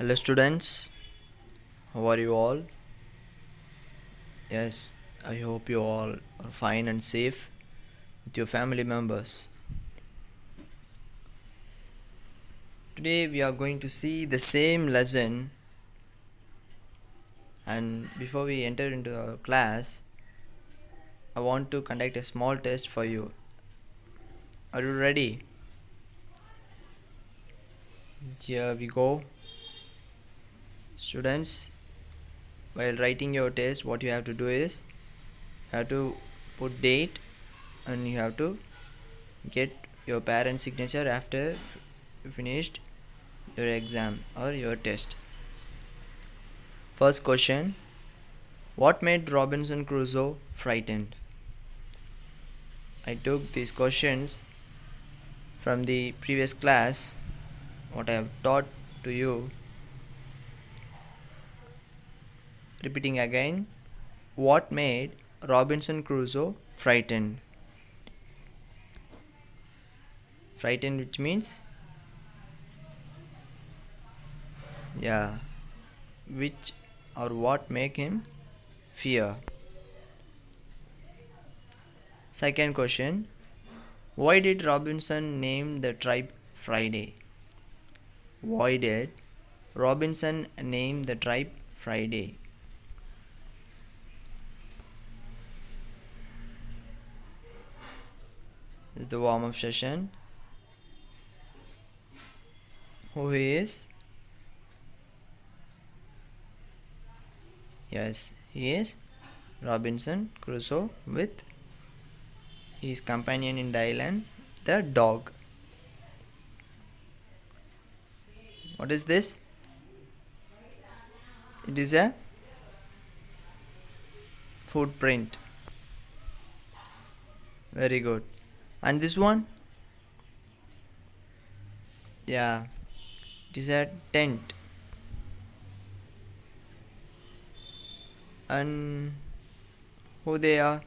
Hello, students. How are you all? Yes, I hope you all are fine and safe with your family members. Today, we are going to see the same lesson, and before we enter into our class, I want to conduct a small test for you. Are you ready? Here we go. Students, while writing your test, what you have to do is you have to put date and you have to get your parent's signature after you finished your exam or your test. First question: what made Robinson Crusoe frightened? I took these questions from the previous class, what I have taught to you. Repeating again: what made Robinson Crusoe frightened? Frightened, which means, yeah, which or what make him fear? Second question: why did Robinson name the tribe Friday? Why did Robinson name the tribe Friday? This is the warm up session. Who he is? Yes, he is Robinson Crusoe with his companion in the island, the dog. What is this? It is a footprint. Very good. And this one? Yeah, it is a tent. And who they are?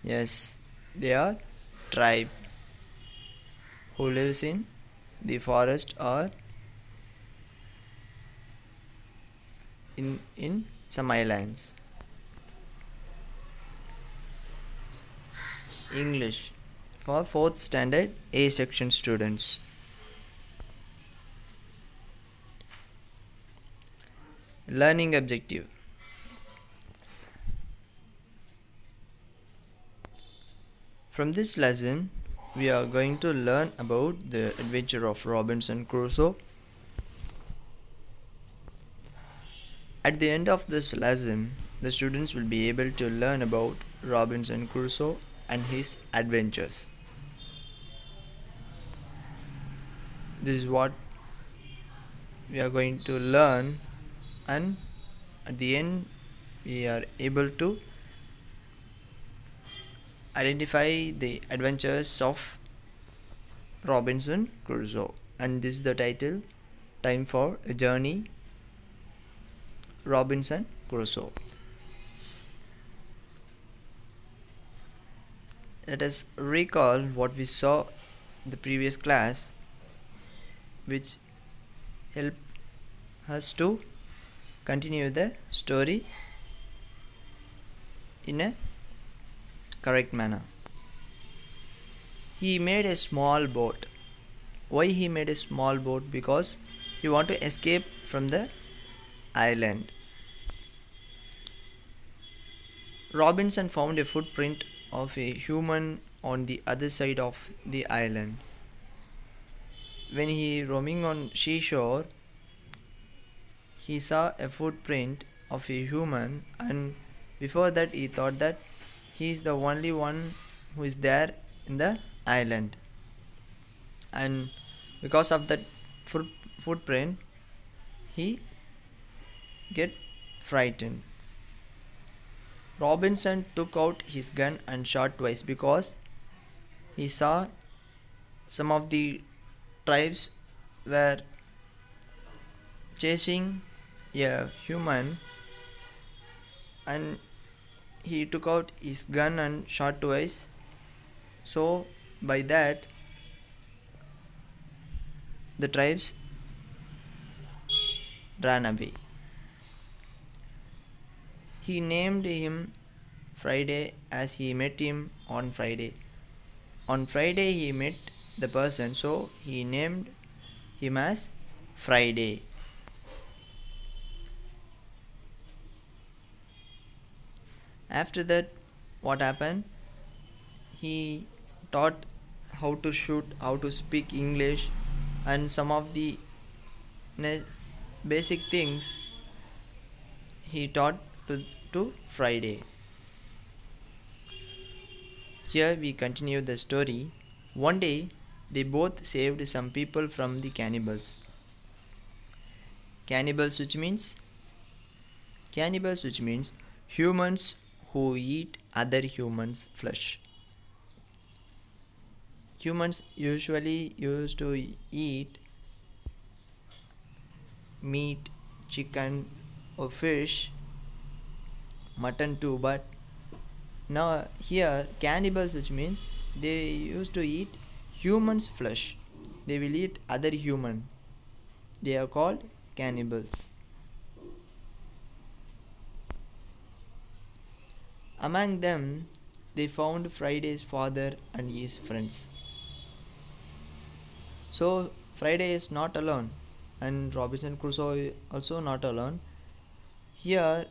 Yes, they are tribe who lives in the forest or in some islands. English for 4th standard A section students. Learning objective. From this lesson, we are going to learn about the adventure of Robinson Crusoe. At the end of this lesson, the students will be able to learn about Robinson Crusoe and his adventures. This is what we are going to learn, and at the end, we are able to identify the adventures of Robinson Crusoe. And this is the title: Time for a Journey, Robinson Crusoe. Let us recall what we saw in the previous class, which help us to continue the story in a correct manner. He made a small boat. Why he made a small boat? Because he want to escape from the island. Robinson found a footprint of a human on the other side of the island. When he roaming on seashore, he saw a footprint of a human, and before that he thought that he is the only one who is there in the island. And because of that footprint, he get frightened. Robinson took out his gun and shot twice because he saw some of the tribes were chasing a human, and he took out his gun and shot twice. So By that, the tribes ran away. He named him Friday as he met him on Friday. On Friday, he met the person, so he named him as Friday. After that, what happened? He taught how to shoot, how to speak English, and some of the basic things he taught to Friday. Here we continue the story. One day, they both saved some people from the cannibals. Cannibals, which means humans who eat other humans' flesh. Humans usually used to eat meat, chicken, or fish, mutton too, but now here cannibals, which means they used to eat humans' flesh. They will eat other human. They are called cannibals. Among them, they found Friday's father and his friends. So Friday is not alone, and Robinson Crusoe is also not alone. Here,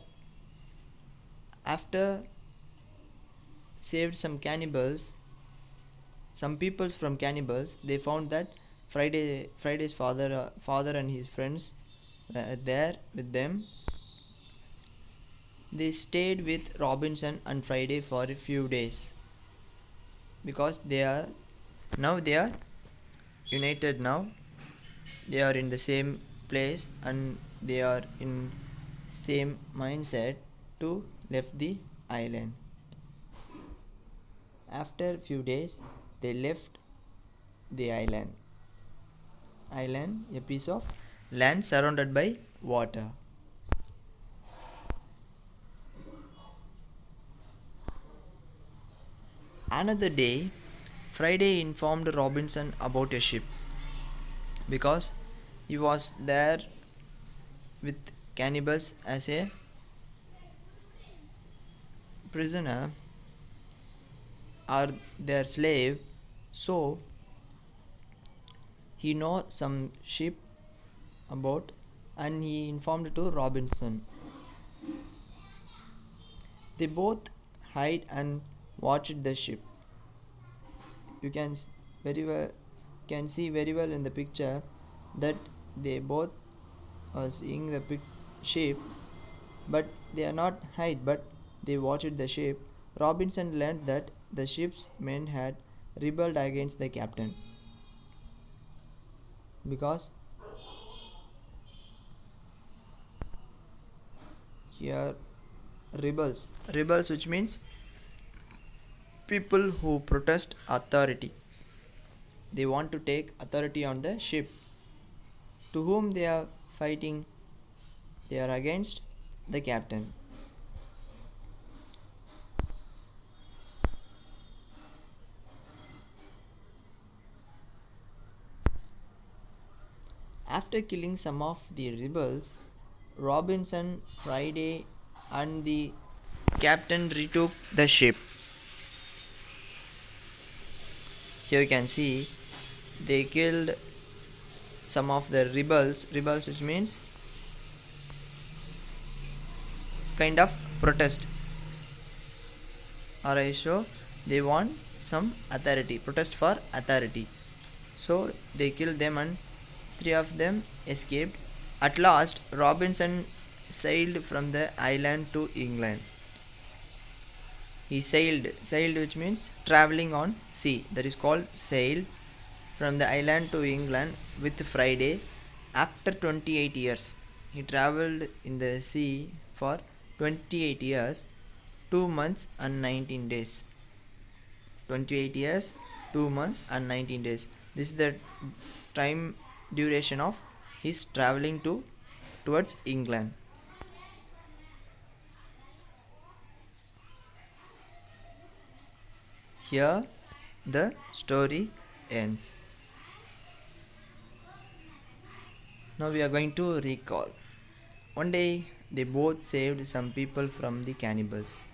after saved some peoples from cannibals, they found that Friday's father and his friends were there with them. They stayed with Robinson and Friday for a few days because they are united now. They are in the same place and they are in same mindset to left the island. After a few days, they left the island. Island, a piece of land surrounded by water. Another day, Friday informed Robinson about a ship because he was there with cannibals as a prisoner or their slave, so he know some ship about and he informed to Robinson. They both hide and watched the ship. You very well can see very well in the picture that they both are seeing the ship, but they are not hide, but they watched the ship. Robinson learned that the ship's men had rebelled against the captain because here rebels, which means people who protest authority. They want to take authority on the ship. To whom they are fighting? They are against the captain. After killing some of the rebels, Robinson, Friday, and the captain retook the ship. Here you can see they killed some of the rebels, which means kind of protest, or I show they want some authority, protest for authority. So they killed them and 3 of them escaped. At last, Robinson sailed from the island to England. He sailed, which means traveling on sea. That is called sail from the island to England with Friday. After 28 years, he traveled in the sea for 28 years, 2 months and 19 days. 28 years, 2 months and 19 days. This is the time duration of his traveling towards England. Here the story ends. Now we are going to recall. One day they both saved some people from the cannibals.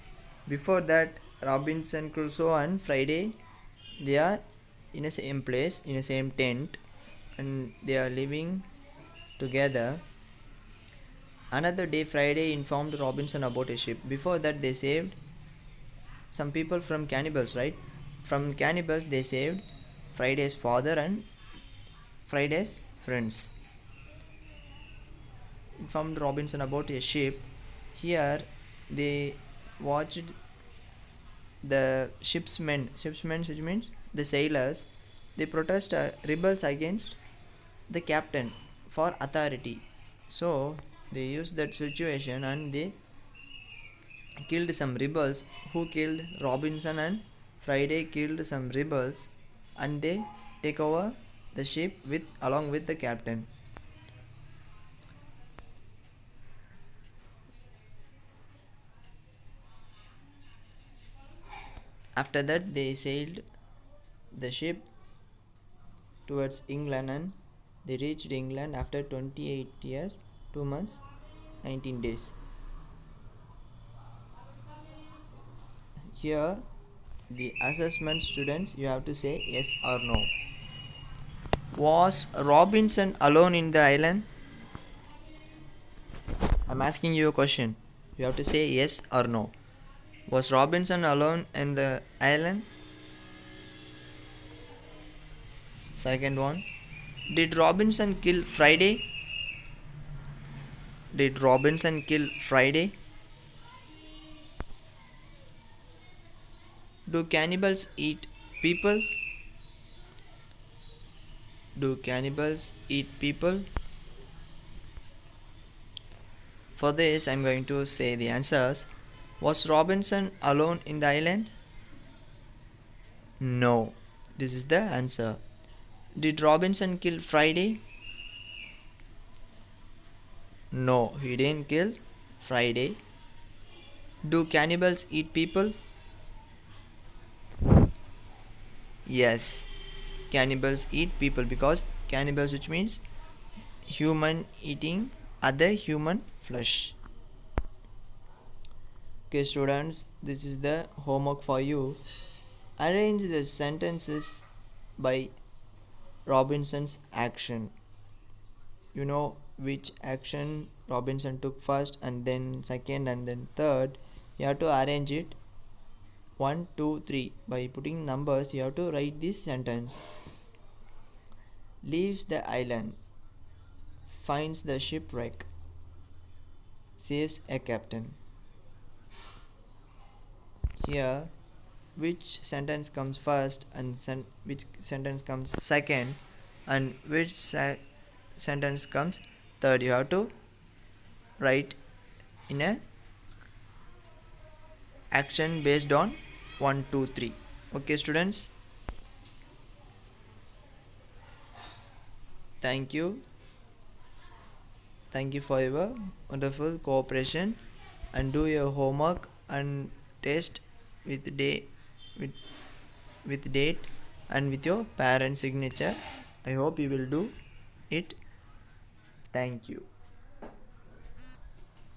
Before that, Robinson Crusoe and Friday, they are in a same place, in a same tent, and they are living together. Another day, Friday informed Robinson about a ship. Before that, they saved some people from cannibals, right? From cannibals, they saved Friday's father and Friday's friends. Informed Robinson about a ship. Here, they watched the shipsmen, which means the sailors. They protest rebels against the captain for authority. So they used that situation and they killed some rebels who killed Robinson, and Friday killed some rebels, and they take over the ship with along with the captain. After that they sailed the ship towards England, and they reached England after 28 years, 2 months, 19 days. Here the assessment students, you have to say yes or no. Was Robinson alone in the island? I'm asking you a question. You have to say yes or no. Was Robinson alone in the island? Second one. Did Robinson kill Friday? Did Robinson kill Friday? Do cannibals eat people? Do cannibals eat people? For this, I'm going to say the answers. Was Robinson alone in the island? No. This is the answer. Did Robinson kill Friday? No, he didn't kill Friday. Do cannibals eat people? Yes, cannibals eat people, because cannibals, which means human eating other human flesh. Okay, students, this is the homework for you. Arrange the sentences by Robinson's action. You know which action Robinson took first, and then second, and then third. You have to arrange it 1, 2, 3. By putting numbers, you have to write this sentence. Leaves the island, finds the shipwreck, saves a captain. Here, which sentence comes first, and which sentence comes second, and which sentence comes third, you have to write in a action based on 1, 2, 3. Okay, students, thank you for your wonderful cooperation, and do your homework and test with day with date and with your parent signature. I hope you will do it. Thank you.